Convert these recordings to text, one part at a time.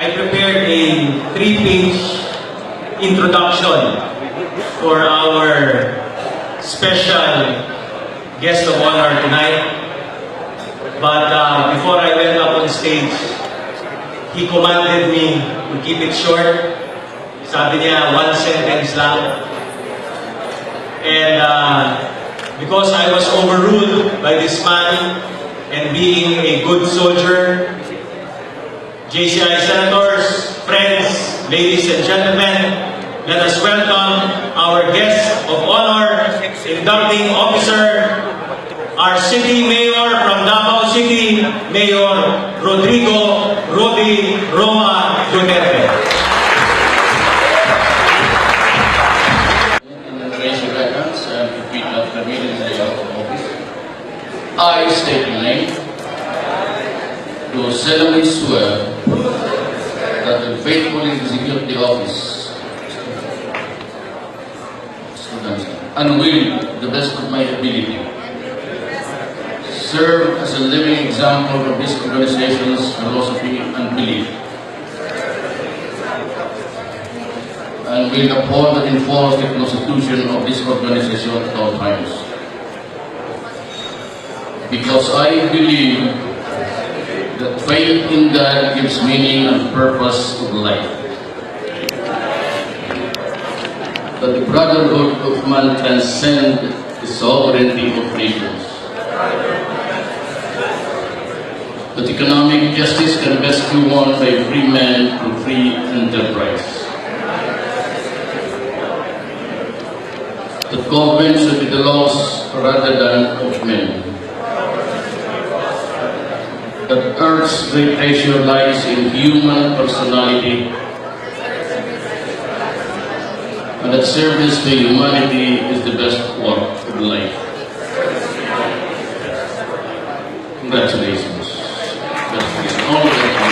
I prepared a 3-page introduction for our special guest of honor tonight. But before I went up on stage, he commanded me to keep it short. Sabi niya, 1 sentence lang. And because I was overruled by this man and being a good soldier, JCI Senators, friends, ladies and gentlemen, let us welcome our guest of honor, inducting officer, our city mayor from Davao City, Mayor Rodrigo Rodi Roa Duterte. Raise your right hands and repeat after me in the oath of office. I state your name. Do solemnly swear that I will faithfully execute the office and will, to the best of my ability, serve as a living example of this organization's philosophy and belief, and will uphold and enforce the constitution of this organization at all times. Because I believe that faith in God gives meaning and purpose of life. That the brotherhood of man transcends the sovereignty of nations. That economic justice can best be won by free men through free enterprise. That government should be the laws rather than of men. That Earth's great treasure lies in human personality, and that service to humanity is the best work of life. Congratulations. Congratulations. All of them.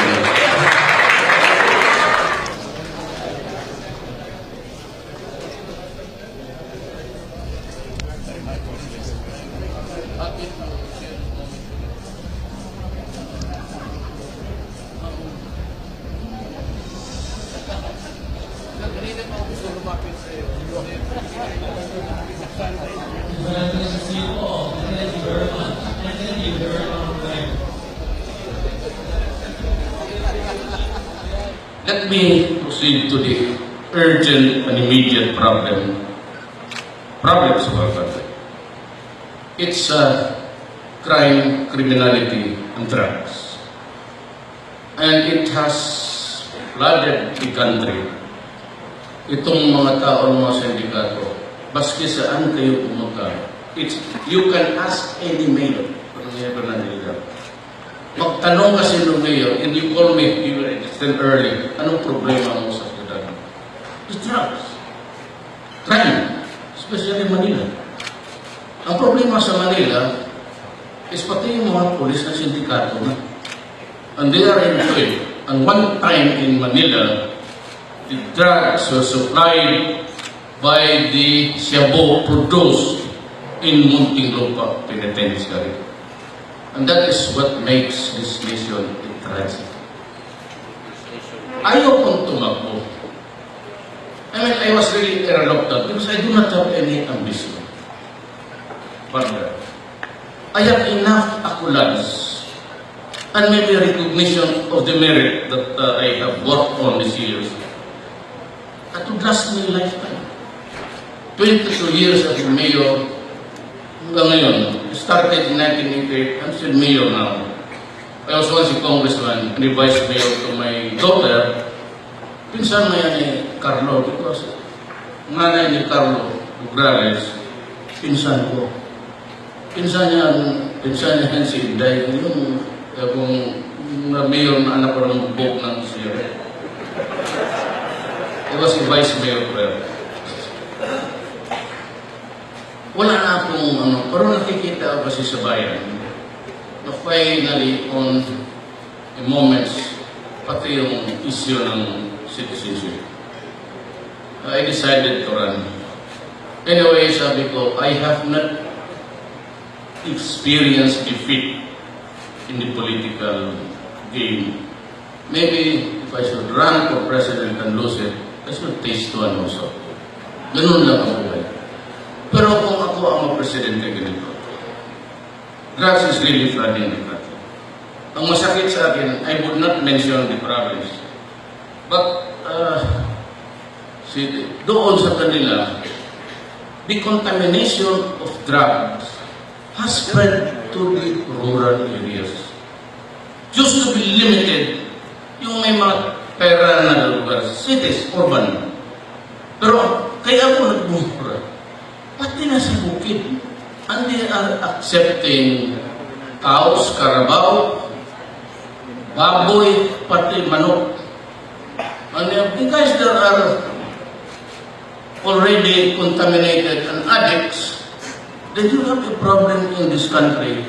Let me proceed to the urgent and immediate problems of our country. It's crime, criminality, and drugs. And it has flooded the country. Itong mga taon, mga sindikato, baski saan kayo pumunta, you can ask any mayor. Magtanong kasi nung mayor, and you call me, you were still early, anong problema mo sa syudad? The drugs. Crime. Especially Manila. Ang problema sa Manila is pati yung mga polis na sindikato na. And they are into it. And one time in Manila, the drugs were supplied by the Shabu produced in Muntinlupa Penitentiary. And that is what makes this nation a tragedy. Ayaw kong tumakbo. I was really reluctant because I do not have any ambition. Further, I have enough accolades and maybe recognition of the merit that I have worked on these years. That would last me a lifetime. 22 years as a mayor, hanggang ngayon, started in 1988, I'm still mayor now. I was once a congressman and a vice mayor to my daughter. Pinsan mo yan ni Carlo, because nanay ni Carlo Ugrales, pinsan ko. Pinsan niya si Inday, yung mayor na anak ko ng bubok ng siya. I was a vice mayor prayer. Wala na akong pero nakikita ako kasi sa bayan na finally on a moments, pati yung issue ng citizenship. I decided to run. Anyway, sabi ko, I have not experienced defeat in the political game. Maybe if I should run for president and lose it, I should taste one also. Ganun lang ang buhay. Pero kung ako ang presidente ganito, drugs is really flooding the country. Ang masakit sa akin, I would not mention the province. But, doon sa kanila, the contamination of drugs has spread to the rural areas. Used to be limited yung may mga pera na lugar, cities, urban. Pero kaya ako nagbumura, pati na sa bukid, and they are accepting cows, carabao, baboy, pati manok. And because there are already contaminated and addicts, then you have a problem in this country.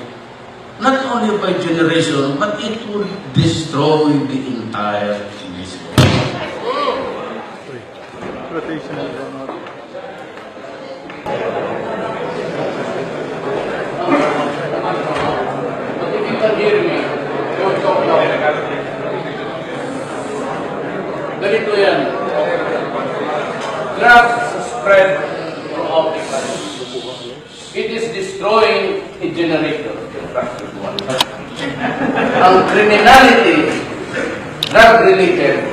Not only by generation, but it will destroy the entire nation. But if you can hear me, don't talk loud. Ganito yan. Drugs spread throughout the country. It is destroying a generator. Ang criminality, drug-related,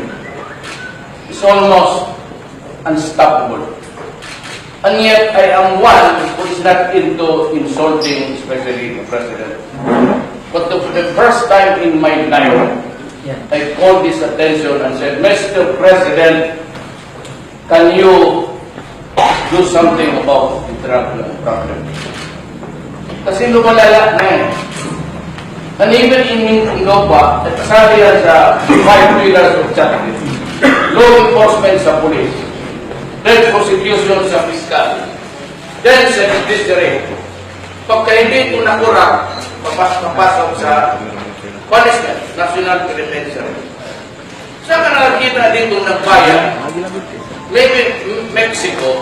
is almost unstoppable. And yet, I am one who is not into insulting, especially the president. But the first time in my life, I called his attention and said, Mr. President, can you do something about the drug problem? Kasi lumalala na eh. And even in Mindanao, kasali yan sa 5 pillars of justice. Law enforcement sa police. Then prosecution sa fiscal. Then sa judiciary. Pagka hindi ito nakurap, papasok sa punishment, national penitentiary. Saan ka nakakita dito nagbayan? Maybe Mexico.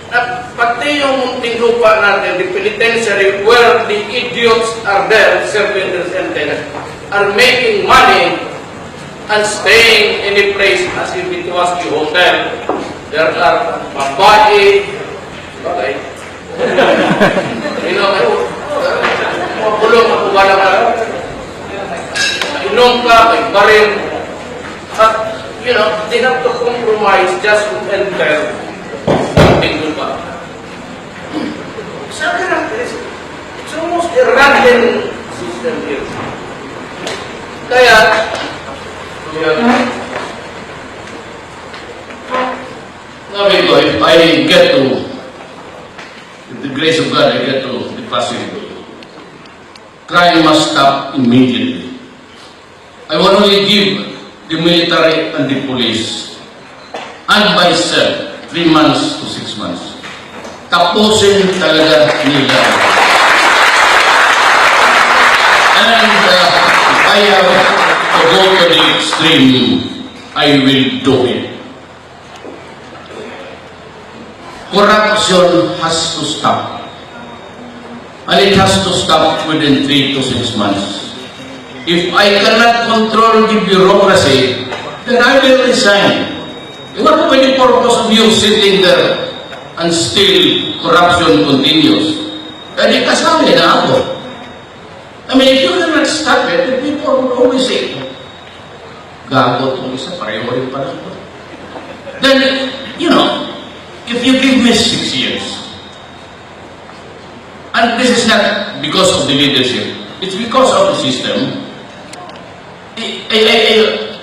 At pati yung lupa natin, the penitentiary, where the idiots are there, serving their sentence, are making money and staying in a place as if it was the hotel. There are babae, okay? Makulong ako ba lang inom ka, may baril. At, they have to compromise just to enter something lupa. Sa characteristic, it's almost a random system here. Kaya, sabi ko, if I get to, with the grace of God, I get to the possible, crime must stop immediately. I will only give the military and the police and myself 3 months to 6 months. Tapusin talaga nila. And if I have to go to the extreme, I will do it. Corruption has to stop. And it has to stop within 3 to 6 months. If I cannot control the bureaucracy, then I will resign. What will be the purpose of you sitting there and still corruption continues? Kaya kasali na ako. I mean, if you cannot stop it, the people will always say, gago itong isa, pareho rin pala ito. Then, if you give me 6 years, and this is not because of the leadership, it's because of the system.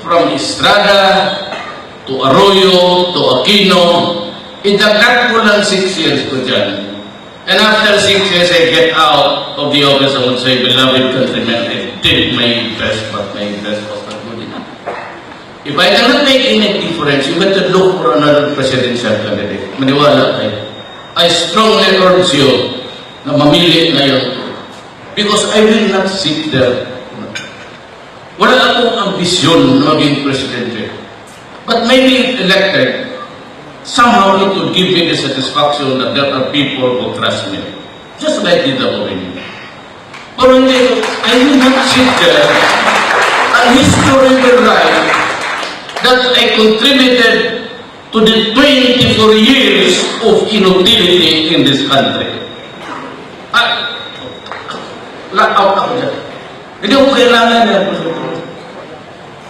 From Estrada to Arroyo to Aquino, idagat ko lang 6 years ko dyan. And after 6 years, I get out of the office and would say, beloved countrymen, I did my best, but my best was not good enough. If I cannot make any difference, you better look for another presidential candidate. Maniwala tayo. I strongly urge you na mamili na yun. Because I will not sit there. Wala akong ambisyon na maging presidente. But maybe if elected, somehow it would give me the satisfaction that there are people who trust me. Just like the already. But I will not sit there And history will write that I contributed to the 24 years of inutility in this country. Lock out ako dyan. Hindi ko kailangan yan.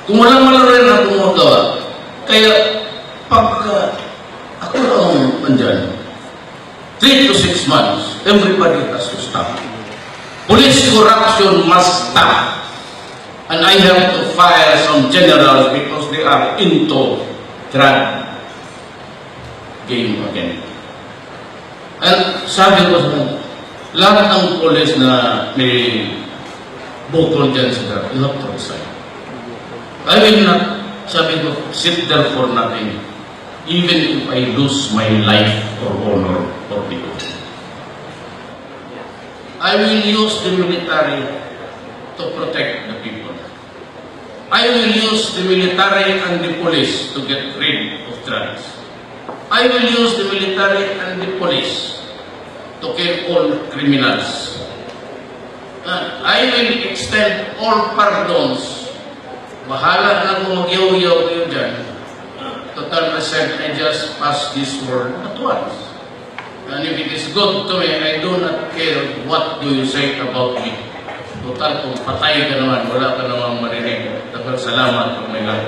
Kung walang rin ako magawa, kaya pagka ako lang andyan, 3 to 6 months, everybody has to stop. Police corruption must stop. And I have to fire some generals because they are into drug game again. And sabi ko sa kanila, lahat ng police na may bukol dyan sa drug, you have to resign. I will not, sabi ko, sit there for nothing, even if I lose my life or honor or dignity. I will use the military to protect the people. I will use the military and the police to get rid of drugs. I will use the military and the police to kill all criminals. I will extend all pardons. Bahala na kung mag-yaw-yaw kayo dyan. Total percent, I just pass this word at once. And if it is good to me, I do not care what do you say about me. Total, kung patay ka naman, wala ka naman marinig. Salamat kung may lahat.